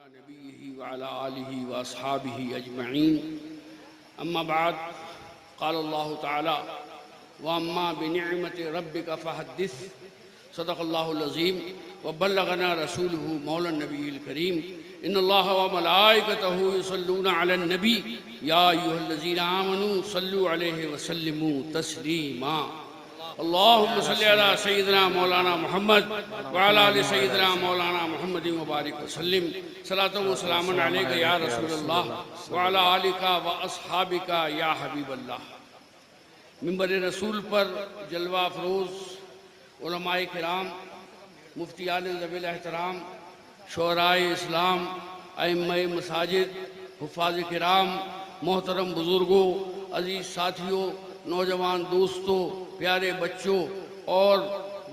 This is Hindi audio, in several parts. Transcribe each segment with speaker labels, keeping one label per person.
Speaker 1: नबीही व अला आलिही व अस्हाबिही अजमईन अम्मा बाद क़ाल अल्लाहु तआला व अम्मा बिनिअमति रब्बिका फहद्दिस सदक़ल्लाहुल अज़ीम व बल्लगना रसूलुहु मौलन नबील करीम इन्नल्लाह व मलाइकतहु युसल्लूना अलन नबी या अय्युहल्लज़ीना आमनू सल्लु अलैहि व सल्लिमू तस्लीमा अल्लाहुम्मा सल्लि अला सय्यिदिना मौलाना मुहम्मद व अला आलि सय्यिदिना मौलाना मुहम्मद व बारिक व सल्लिम सलातन व सलामन अलैका या रसूलल्लाह व अला आलिका व अस्हाबिका या हबीबल्लाह। मिंबर रसूल पर जलवा अफरोज़ उलमाए किराम, मुफ्तियान ज़वील एहतराम, शोराए इस्लाम, अइम्माए मसाजिद, हुफ़ाज़ किराम, मोहतरम बुज़ुर्गों, अज़ीज़ साथियों, नौजवान दोस्तों, प्यारे बच्चों और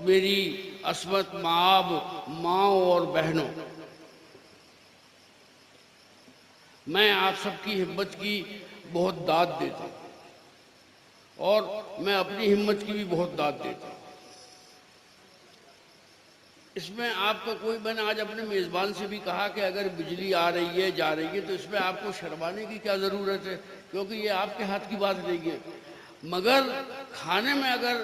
Speaker 1: मेरी अस्मत माँ माओ और बहनों, मैं आप सबकी हिम्मत की बहुत दाद देता हूँ और मैं अपनी हिम्मत की भी बहुत दाद देता हूँ। इसमें आपका कोई, मैंने आज अपने मेज़बान से भी कहा कि अगर बिजली आ रही है जा रही है तो इसमें आपको शर्माने की क्या ज़रूरत है, क्योंकि ये आपके हाथ की बात नहीं है। मगर खाने में अगर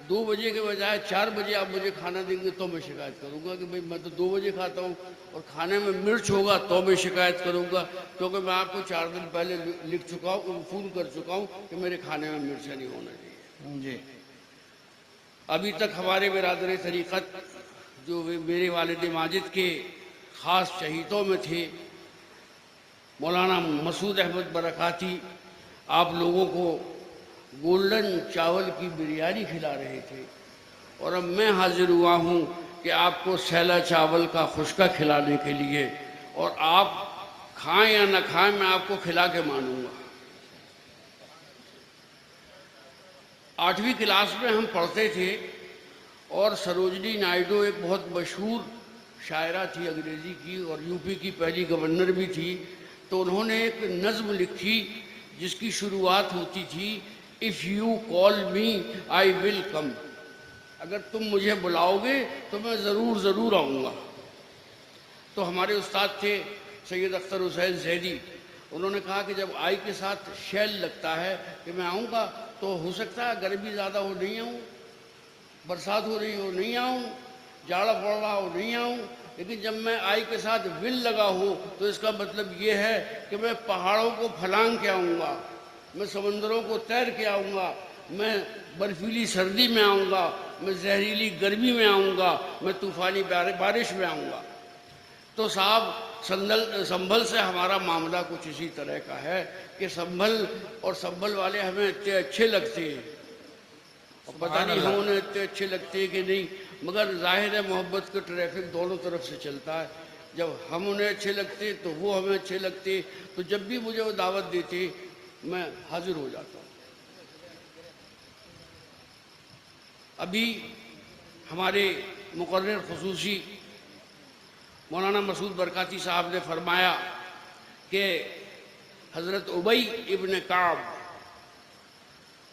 Speaker 1: 2 बजे के बजाय 4 बजे आप मुझे खाना देंगे तो मैं शिकायत करूंगा कि भाई मैं तो 2 बजे खाता हूं और खाने में मिर्च होगा तो मैं शिकायत करूंगा, क्योंकि मैं आपको 4 दिन पहले लिख चुका हूँ, फ़ोन कर चुका हूँ कि मेरे खाने में मिर्च नहीं होना चाहिए जी। अभी तक हमारे बिरादर तरीक़त जो मेरे वालिद माजिद के ख़ास शहीदों में थे, मौलाना मसूद अहमद बरकाती, आप लोगों को गोल्डन चावल की बिरयानी खिला रहे थे और अब मैं हाजिर हुआ हूँ कि आपको सैला चावल का खुश्का खिलाने के लिए, और आप खाएं या न खाएं मैं आपको खिला के मानूंगा। 8वीं क्लास में हम पढ़ते थे और सरोजनी नायडू एक बहुत मशहूर शायरा थी अंग्रेज़ी की और यूपी की पहली गवर्नर भी थी, तो उन्होंने एक नज़्म लिखी जिसकी शुरुआत होती थी if you call me I will come, अगर तुम मुझे बुलाओगे तो मैं ज़रूर आऊँगा। तो हमारे उस्ताद थे सैयद अख्तर हुसैन ज़ैदी, उन्होंने कहा कि जब आई के साथ शैल लगता है कि मैं आऊँगा तो हो सकता है गर्मी ज़्यादा हो नहीं आऊँ, बरसात हो रही हो नहीं आऊँ, जाड़ा पड़ रहा हो नहीं आऊँ, लेकिन जब मैं आई के साथ विल लगा हूँ तो इसका मतलब ये है कि मैं पहाड़ों को फलांग के आऊँगा, मैं समंदरों को तैर के आऊँगा, मैं बर्फीली सर्दी में आऊँगा, मैं जहरीली गर्मी में आऊँगा, मैं तूफ़ानी बारिश में आऊँगा। तो साहब संभल से हमारा मामला कुछ इसी तरह का है कि संभल वाले हमें इतने अच्छे लगते हैं और पता नहीं हम उन्हें इतने अच्छे लगते हैं कि नहीं, मगर जाहिर है मोहब्बत का ट्रैफिक दोनों तरफ से चलता है। जब हम उन्हें अच्छे लगते तो वो हमें अच्छे लगते, तो जब भी मुझे वो दावत देते मैं हाजिर हो जाता हूँ। अभी हमारे मुकर्रर खुसूसी मौलाना मसूद बरकाती साहब ने फरमाया कि हज़रत उबई इब्न काब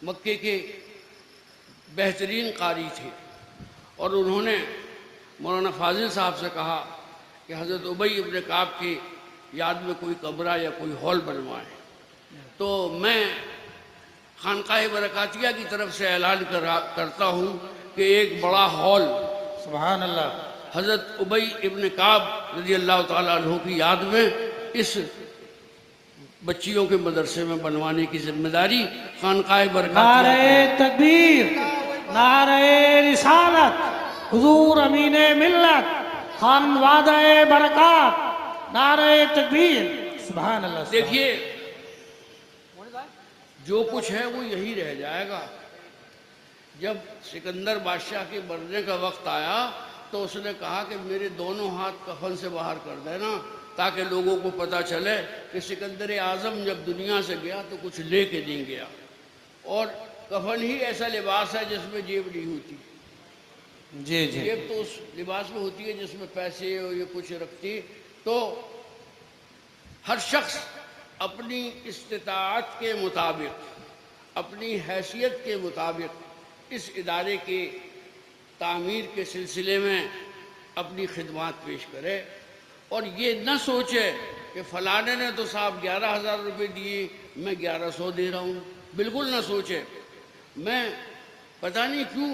Speaker 1: मक्के के बेहतरीन कारी थे और उन्होंने मौलाना फाजिल साहब से कहा कि हज़रत उबई इब्न काब की याद में कोई कमरा या कोई हॉल बनवाएं। तो मैं खानकाह बरकातिया की तरफ से ऐलान करता हूँ कि एक बड़ा हॉल
Speaker 2: सुभान अल्लाह
Speaker 1: हज़रत उबई इब्न काब रज़ी अल्लाह ताला अन्हु की याद में इस बच्चियों के मदरसे में बनवाने की जिम्मेदारी खानकाह बरकातिया।
Speaker 2: नारे तकबीर, नारे रिसालत, हुजूर अमीने मिल्लत, खानवादे बरकात, नारे तकबीर, सुभान अल्लाह।
Speaker 1: देखिए जो कुछ है वो यही रह जाएगा। जब सिकंदर बादशाह के मरने का वक्त आया तो उसने कहा कि मेरे दोनों हाथ कफन से बाहर कर देना ताकि लोगों को पता चले कि सिकंदर आज़म जब दुनिया से गया तो कुछ लेके नहीं गया, और कफन ही ऐसा लिबास है जिसमें जेब नहीं होती।
Speaker 2: जी जी,
Speaker 1: जेब तो उस लिबास में होती है जिसमें पैसे और ये कुछ रखती। तो हर शख्स अपनी इस्तिताअत के मुताबिक, अपनी हैसियत के मुताबिक इस इदारे के तामीर के सिलसिले में अपनी खिदमात पेश करे और ये न सोचे कि फलाने ने तो साहब 11,000 रुपये दिए, मैं 1100 दे रहा हूँ, बिल्कुल ना सोचे। मैं पता नहीं क्यों,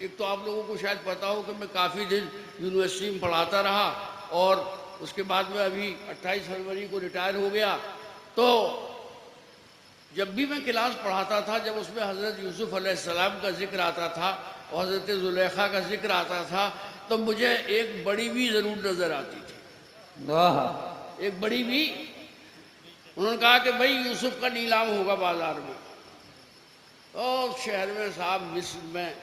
Speaker 1: एक तो आप लोगों को शायद पता हो कि मैं काफ़ी दिन यूनिवर्सिटी में पढ़ाता रहा और उसके बाद में अभी 28 फरवरी को रिटायर हो गया। तो जब भी मैं क्लास पढ़ाता था, जब उसमें हज़रत यूसुफ अलैहिस्सलाम का जिक्र आता था और हज़रत ज़ुलेखा का जिक्र आता था, तो मुझे एक बड़ी भी ज़रूर नज़र आती थी।
Speaker 2: वाह,
Speaker 1: एक बड़ी भी, उन्होंने कहा कि भाई यूसुफ का नीलाम होगा बाजार में, और शहर में साहब मिस्र में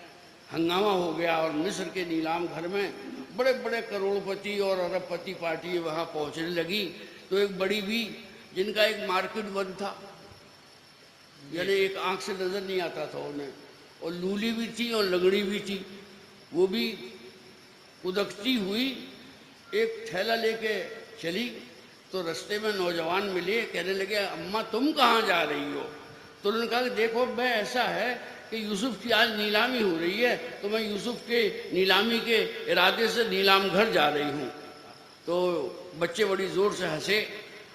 Speaker 1: हंगामा हो गया और मिस्र के नीलाम घर में बड़े बड़े करोड़पति और अरबपति पार्टी वहाँ पहुँचने लगी। तो एक बड़ी भी, जिनका एक मार्केट बंद था, यानी एक आंख से नज़र नहीं आता था उन्हें, और लूली भी थी और लगड़ी भी थी, वो भी उदकती हुई एक थैला लेके चली। तो रास्ते में नौजवान मिले, कहने लगे अम्मा तुम कहाँ जा रही हो? तो उन्होंने कहा कि देखो मैं, ऐसा है कि यूसुफ की आज नीलामी हो रही है, तो मैं यूसुफ के नीलामी के इरादे से नीलाम घर जा रही हूँ। तो बच्चे बड़ी ज़ोर से हंसे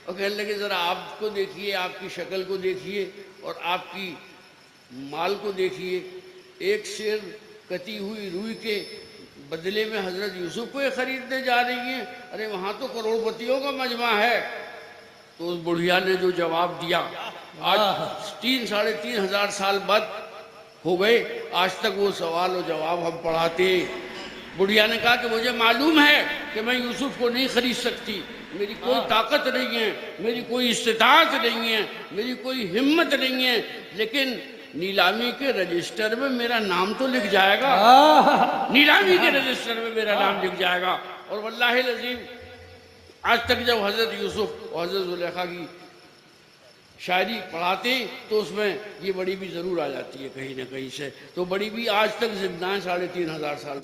Speaker 1: और कहने लगे ज़रा आपको देखिए, आपकी शक्ल को देखिए और आपकी माल को देखिए, एक शेर कती हुई रूई के बदले में हज़रत यूसुफ को ये ख़रीदने जा रही हैं, अरे वहाँ तो करोड़पतियों का मजमा है। तो उस बुढ़िया ने जो जवाब दिया, आज 3-3.5 साल बाद हो गए, आज तक वो सवाल और जवाब हम पढ़ाते। बुढ़िया ने कहा कि मुझे मालूम है कि मैं यूसुफ को नहीं खरीद सकती, मेरी कोई ताकत नहीं है, मेरी कोई इस्तिताअत नहीं है, मेरी कोई हिम्मत नहीं है, लेकिन नीलामी के रजिस्टर में मेरा नाम तो लिख जाएगा, नीलामी के रजिस्टर में मेरा नाम लिख जाएगा। और वल्लाहि लज़ीम आज तक जब हज़रत यूसुफ और हज़रत ज़ुलेखा की शायरी पढ़ाते तो उसमें ये बड़ी भी ज़रूर आ जाती है कहीं ना कहीं से। तो बड़ी भी आज तक जिंदा है 3,500 साल।